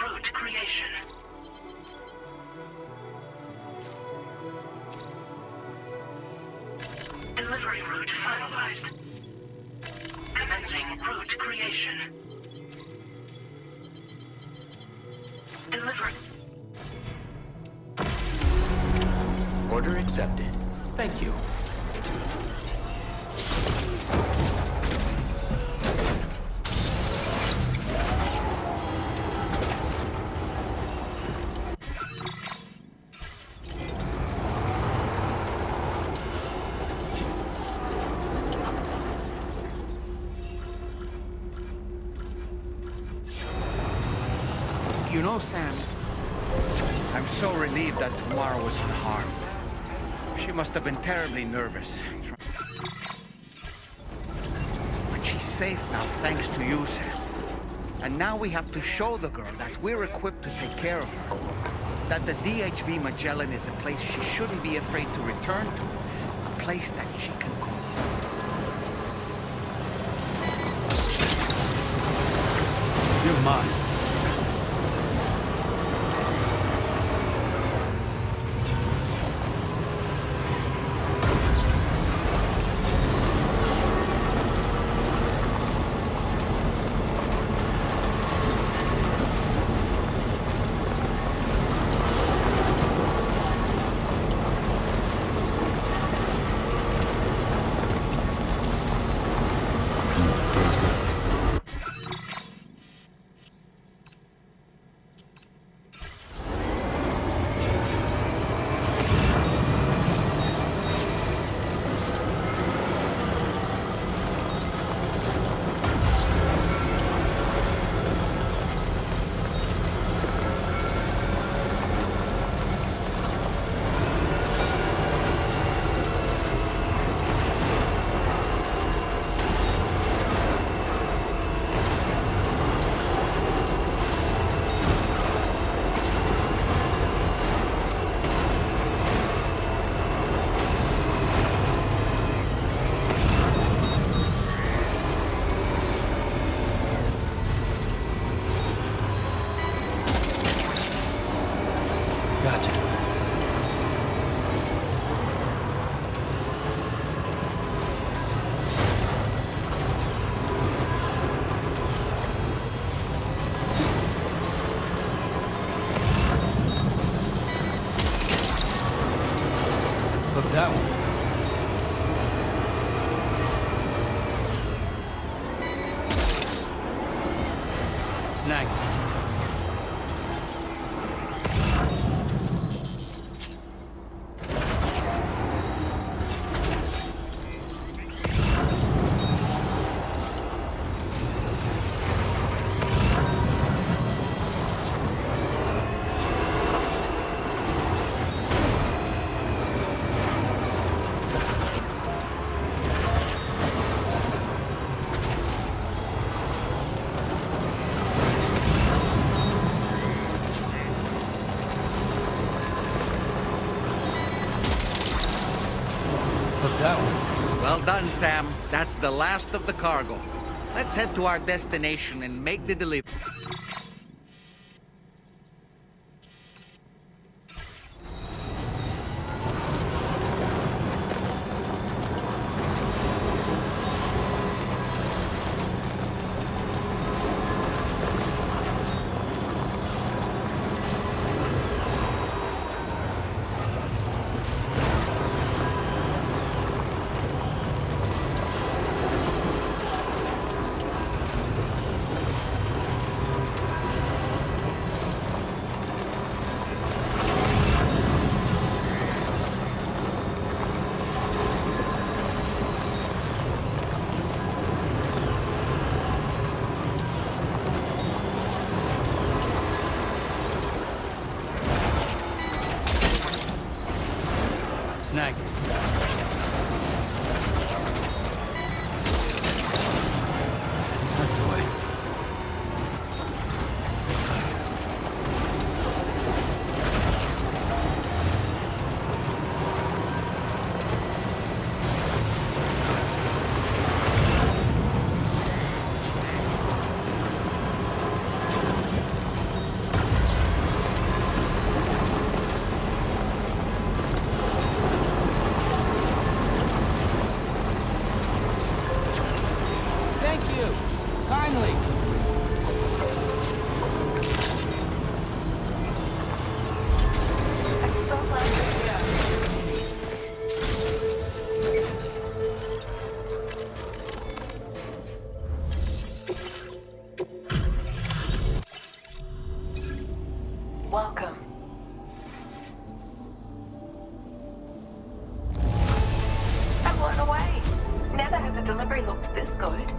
Route creation. Delivery route finalized. Commencing route creation. Delivery. Order accepted. Thank you. You know, Sam, I'm so relieved that Tamara was unharmed. She must have been terribly nervous. But she's safe now, thanks to you, Sam. And now we have to show the girl that we're equipped to take care of her. That the DHV Magellan is a place she shouldn't be afraid to return to. A place that she can call home. You're mine. Gotcha. Look that one. Snag it. That one. Well done, Sam. That's the last of the cargo. Let's head to our destination and make the delivery. Snag it. That's the way. Thank you. Kindly. I'm so glad you're here. Welcome. I'm blown away. Never has a delivery looked this good.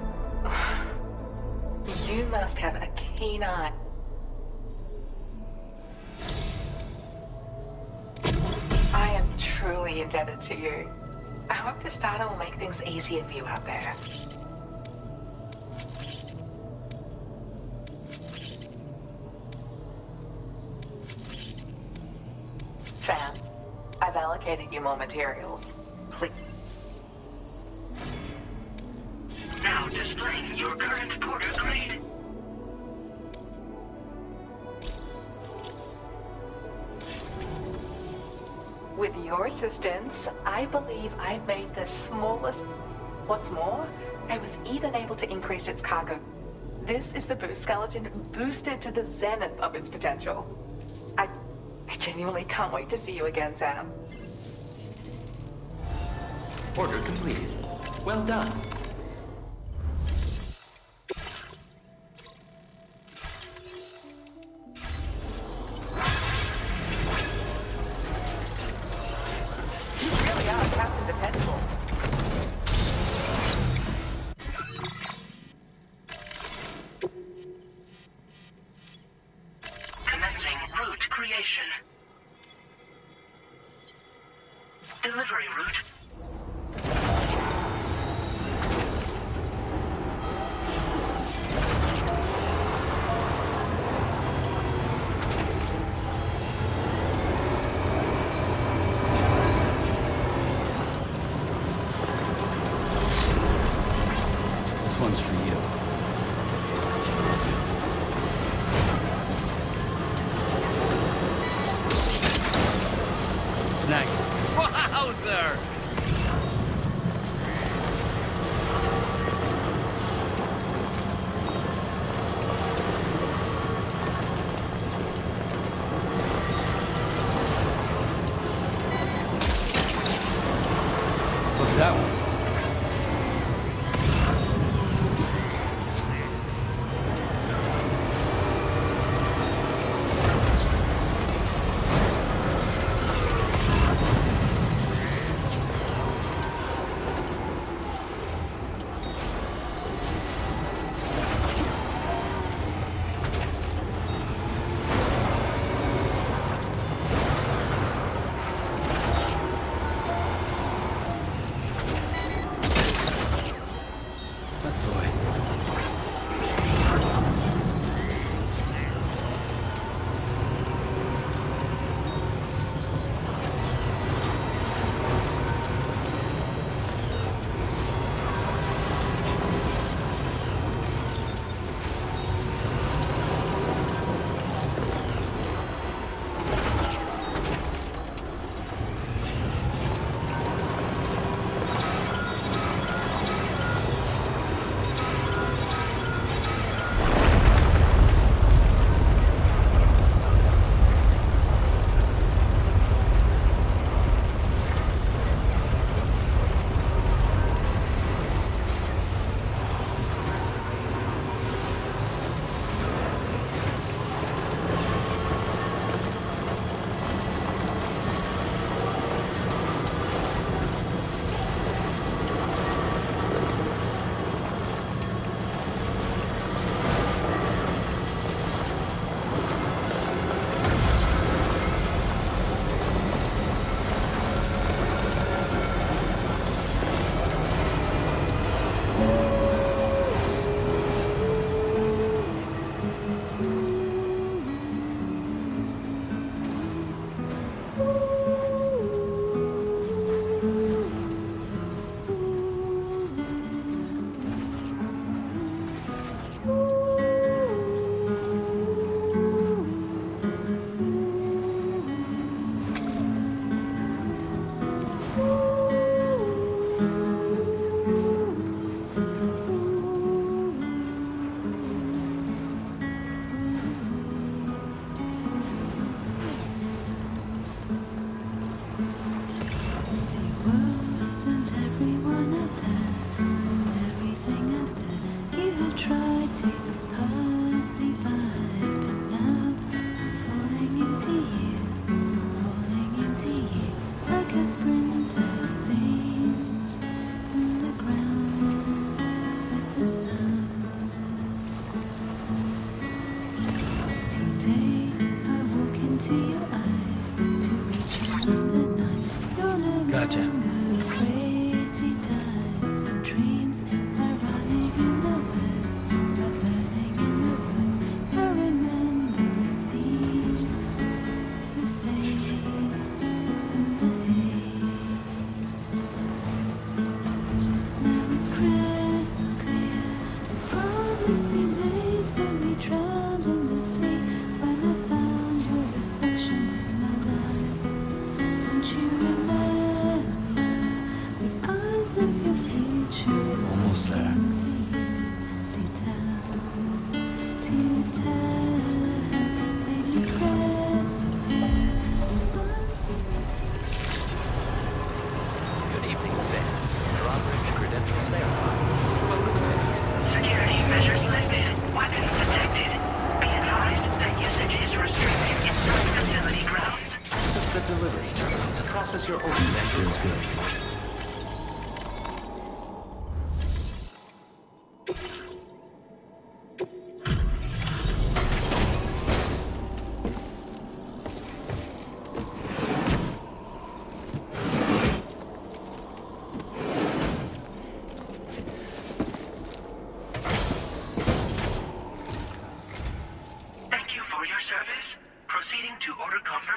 You must have a keen eye. I am truly indebted to you. I hope this data will make things easier for you out there. Sam, I've allocated you more materials. Please. Now displaying your current Porter grade. With your assistance, I believe I've made the smallest... What's more, I was even able to increase its cargo. This is the boost skeleton boosted to the zenith of its potential. I genuinely can't wait to see you again, Sam. Order completed. Well done. You really are Captain Dependable. Commencing route creation. Delivery route. This one's for you. Snag it. Wowzer! Look at that one.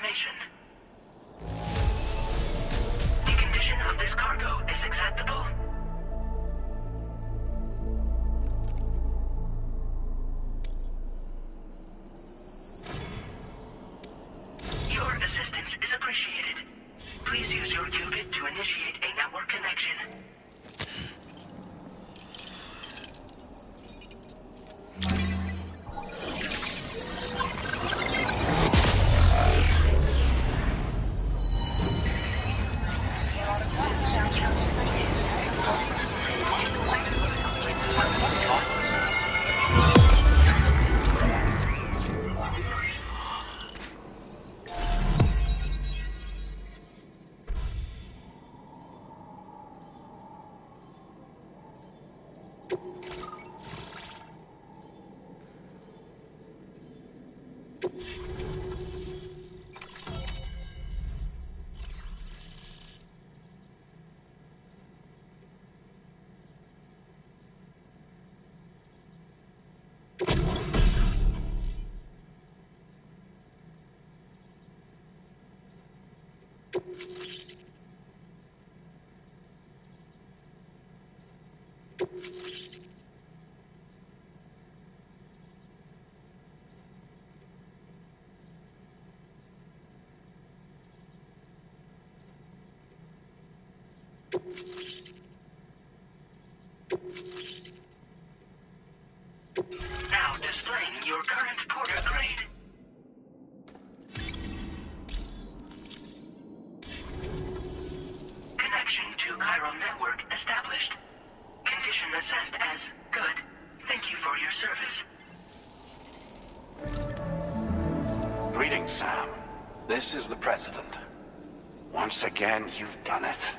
information. The condition of this cargo is acceptable. Your assistance is appreciated. Please use your qubit to initiate a network connection. Now displaying your current porter grade. Connection to chiral network established. Condition assessed as good. Thank you for your service. Greetings, Sam. This is the President. Once again, you've done it.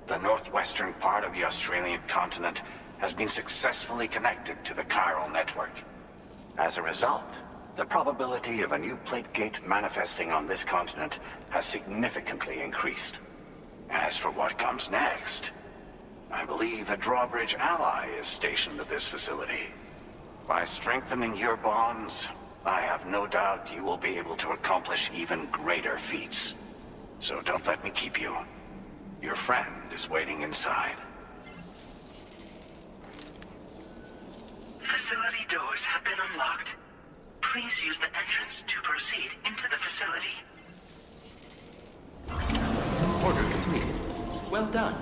The northwestern part of the Australian continent has been successfully connected to the chiral network. As a result, the probability of a new plate gate manifesting on this continent has significantly increased. As for what comes next, I believe a drawbridge ally is stationed at this facility. By strengthening your bonds, I have no doubt you will be able to accomplish even greater feats. So don't let me keep you. Your friend is waiting inside. Facility doors have been unlocked. Please use the entrance to proceed into the facility. Order completed. Well done.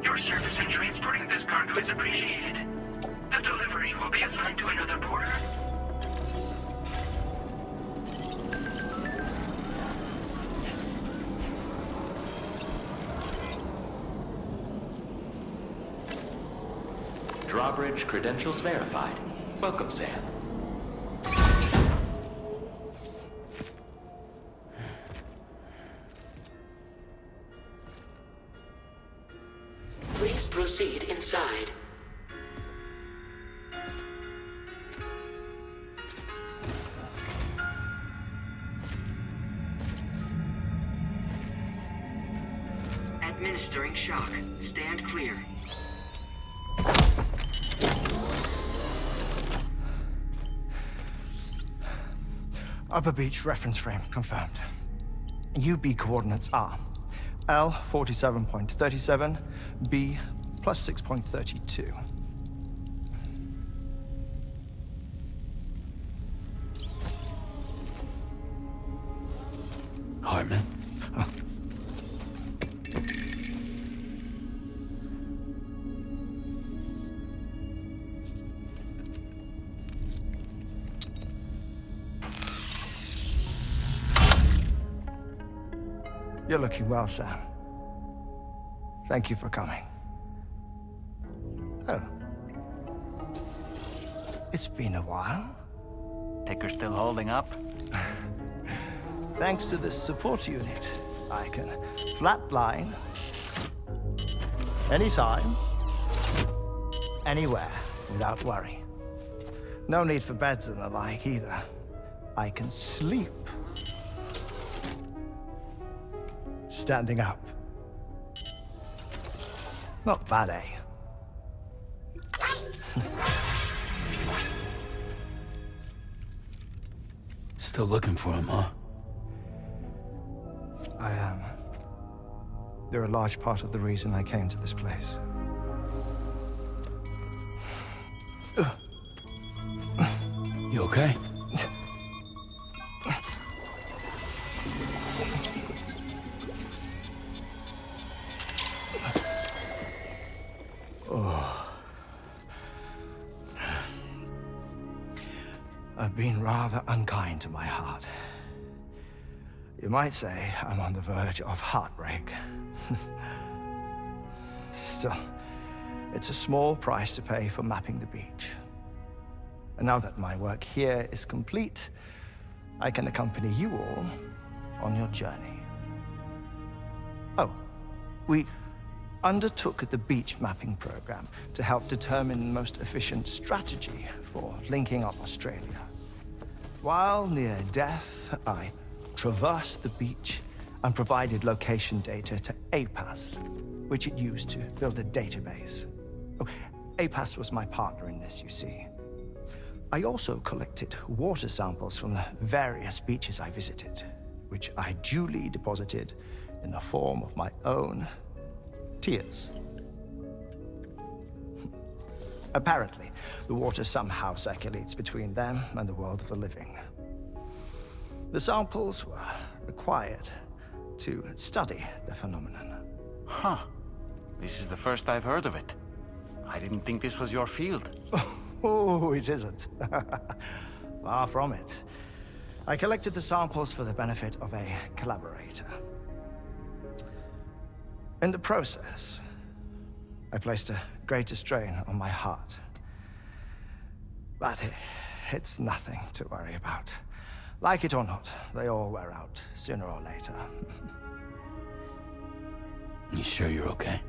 Your service in transporting this cargo is appreciated. The delivery will be assigned to another porter. Drawbridge credentials verified. Welcome, Sam. Please proceed inside. Administering shock. Stand clear. Upper Beach reference frame confirmed. UB coordinates are L 47.37, B plus 6.32. Hartman? You're looking well, Sam. Thank you for coming. Oh. It's been a while. Ticker's still holding up? thanks to this support unit, I can flatline anytime, anywhere, without worry. No need for beds and the like either. I can sleep standing up. Not bad, eh? Still looking for him, huh? I am. They're a large part of the reason I came to this place. You okay? I've been rather unkind to my heart. You might say I'm on the verge of heartbreak. Still, it's a small price to pay for mapping the beach. And now that my work here is complete, I can accompany you all on your journey. Oh, we undertook the beach mapping program to help determine the most efficient strategy for linking up Australia. While near death, I traversed the beach and provided location data to APAS, which it used to build a database. Oh, APAS was my partner in this, you see. I also collected water samples from the various beaches I visited, which I duly deposited in the form of my own tears. Apparently, the water somehow circulates between them and the world of the living. The samples were required to study the phenomenon. Huh. This is the first I've heard of it. I didn't think this was your field. Oh, it isn't. Far from it. I collected the samples for the benefit of a collaborator. In the process, I placed a greater strain on my heart. But it's nothing to worry about. Like it or not, they all wear out, sooner or later. You sure you're okay?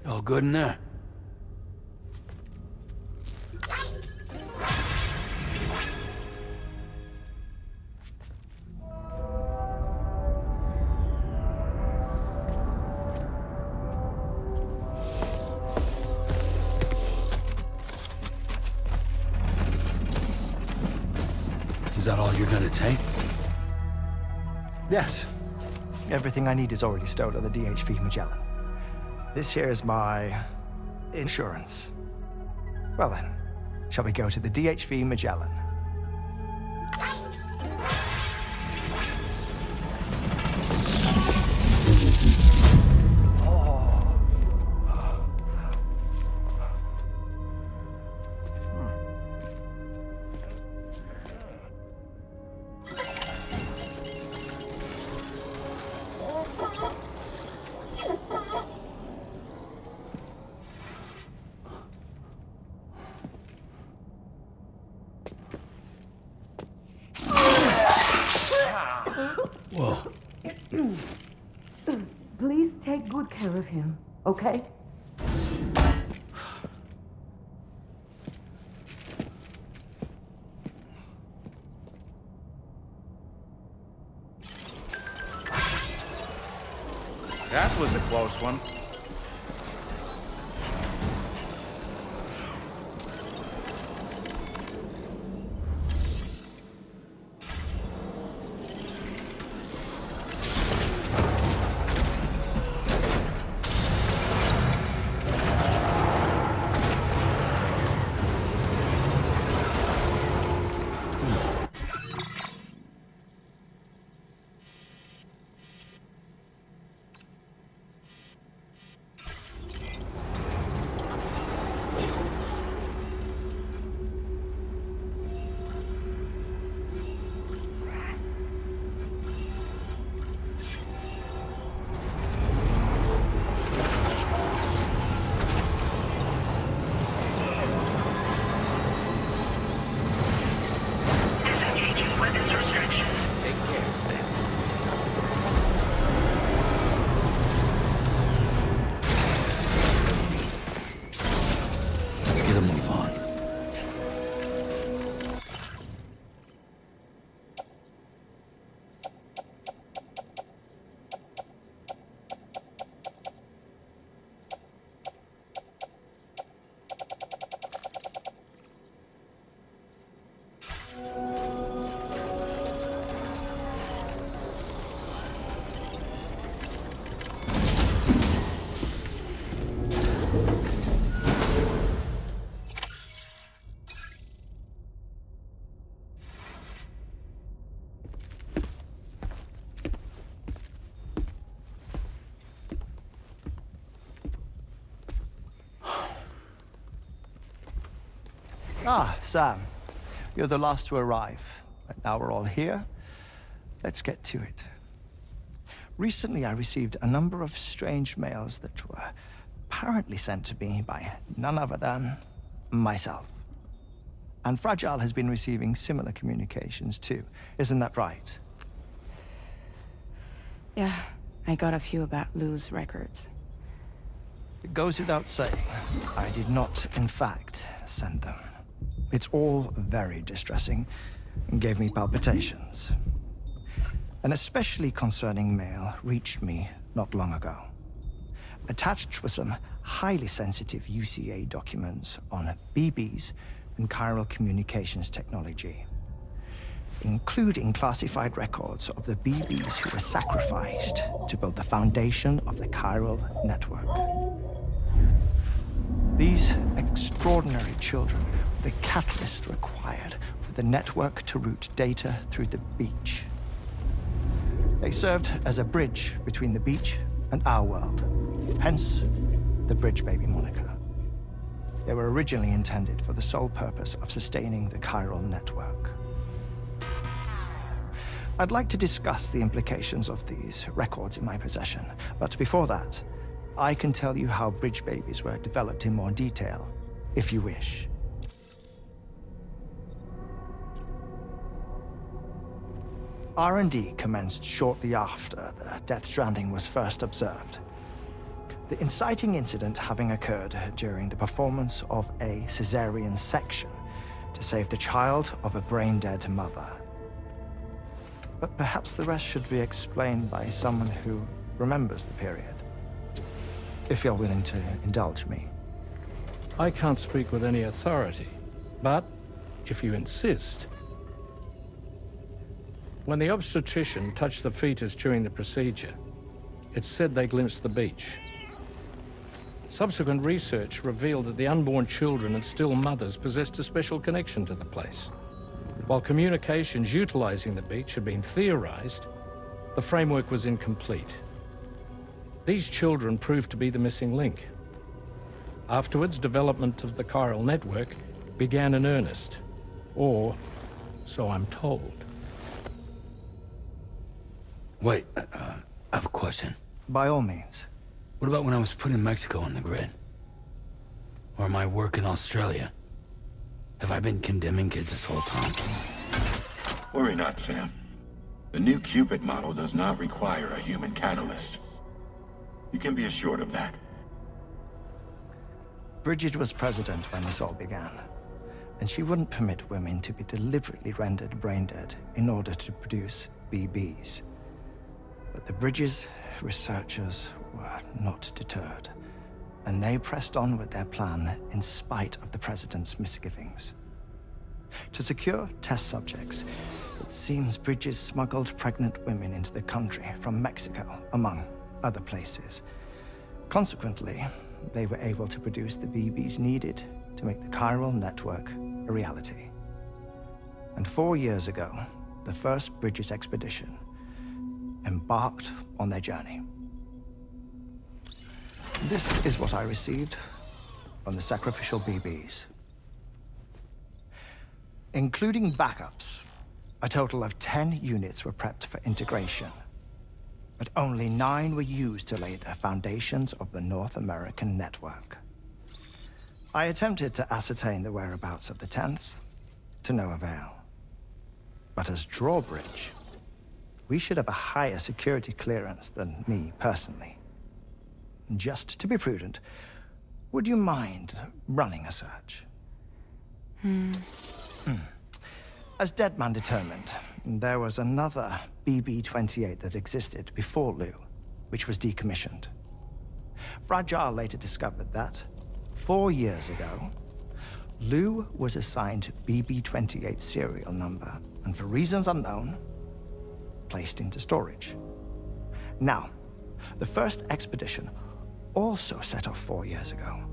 All good in there? Is that all you're gonna take? Yes. Everything I need is already stowed on the DHV Magellan. This here is my insurance. Well then, shall we go to the DHV Magellan? Whoa. Please take good care of him, okay? That was a close one. Ah, Sam. You're the last to arrive. But now we're all here. Let's get to it. Recently, I received a number of strange mails that were apparently sent to me by none other than myself. And Fragile has been receiving similar communications too. Isn't that right? Yeah, I got a few about Lou's records. It goes without saying, I did not, in fact, send them. It's all very distressing and gave me palpitations. An especially concerning mail reached me not long ago. Attached were some highly sensitive UCA documents on BBs and chiral communications technology, including classified records of the BBs who were sacrificed to build the foundation of the chiral network. These extraordinary children were the catalyst required for the network to route data through the beach. They served as a bridge between the beach and our world, hence the Bridge Baby moniker. They were originally intended for the sole purpose of sustaining the chiral network. I'd like to discuss the implications of these records in my possession, but before that, I can tell you how Bridge Babies were developed in more detail, if you wish. R&D commenced shortly after the Death Stranding was first observed. The inciting incident having occurred during the performance of a cesarean section to save the child of a brain-dead mother. But perhaps the rest should be explained by someone who remembers the period. If you're willing to indulge me. I can't speak with any authority, but if you insist. When the obstetrician touched the fetus during the procedure, it's said they glimpsed the beach. Subsequent research revealed that the unborn children and still mothers possessed a special connection to the place. While communications utilizing the beach had been theorized, the framework was incomplete. These children proved to be the missing link. Afterwards, development of the chiral network began in earnest, or so I'm told. Wait, I have a question. By all means. What about when I was putting Mexico on the grid? Or my work in Australia? Have I been condemning kids this whole time? Worry not, Sam. The new Cupid model does not require a human catalyst. You can be assured of that. Bridget was president when this all began, and she wouldn't permit women to be deliberately rendered brain-dead in order to produce BBs. But the Bridges researchers were not deterred, and they pressed on with their plan in spite of the president's misgivings. To secure test subjects, it seems Bridges smuggled pregnant women into the country from Mexico, among other places. Consequently, they were able to produce the BBs needed to make the chiral network a reality. And 4 years ago, the first Bridges expedition embarked on their journey. This is what I received from the sacrificial BBs. Including backups, a total of 10 units were prepped for integration. But only 9 were used to lay the foundations of the North American network. I attempted to ascertain the whereabouts of the 10th, to no avail. But as drawbridge, we should have a higher security clearance than me personally. Just to be prudent, would you mind running a search? As Deadman determined, there was another BB-28 that existed before Lou, which was decommissioned. Fragile later discovered that, 4 years ago, Lou was assigned BB-28 serial number, and for reasons unknown, placed into storage. Now, the first expedition also set off 4 years ago,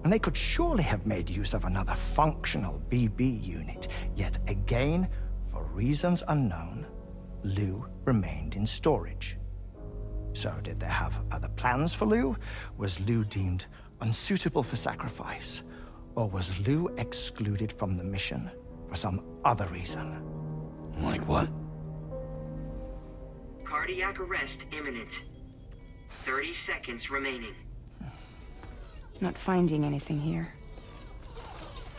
and they could surely have made use of another functional BB unit, yet again, for reasons unknown, Lou remained in storage. So did they have other plans for Lou? Was Lou deemed unsuitable for sacrifice? Or was Lou excluded from the mission for some other reason? Like what? Cardiac arrest imminent. 30 seconds remaining. Not finding anything here.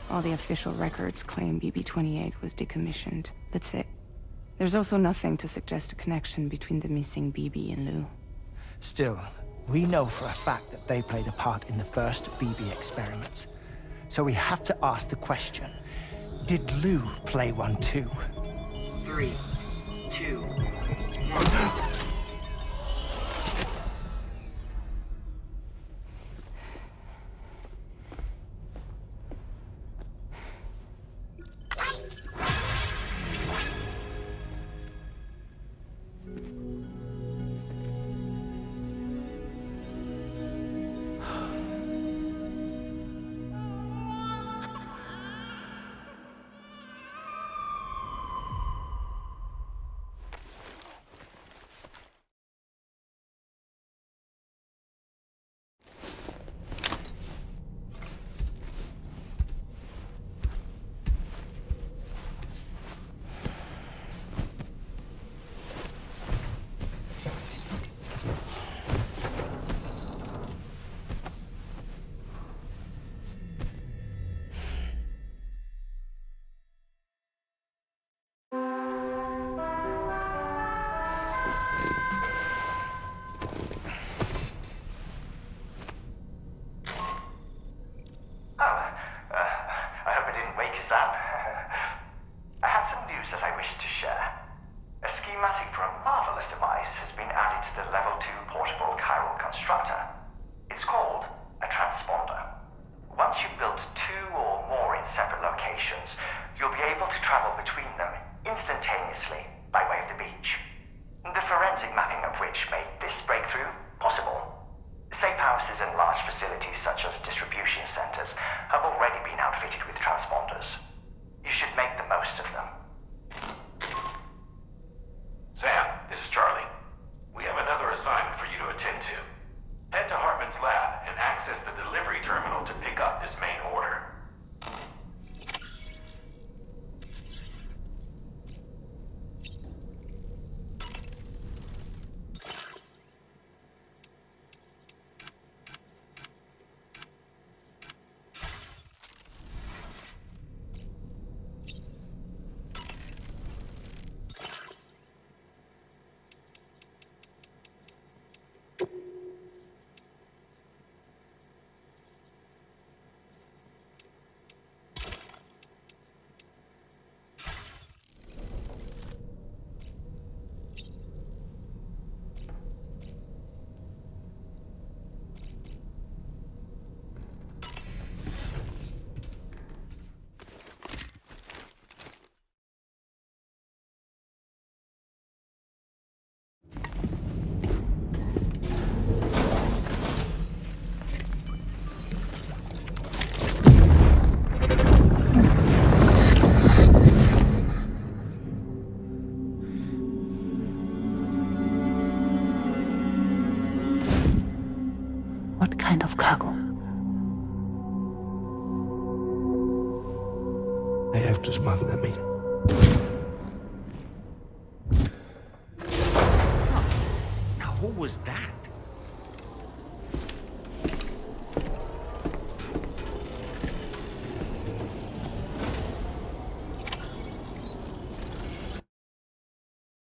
All the official records claim BB-28 was decommissioned. That's it. There's also nothing to suggest a connection between the missing BB and Lou. Still, we know for a fact that they played a part in the first BB experiments. So we have to ask the question, did Lou play one too? 3, 2, 1. What kind of cargo? I have to smuggle them in. Now, who was that?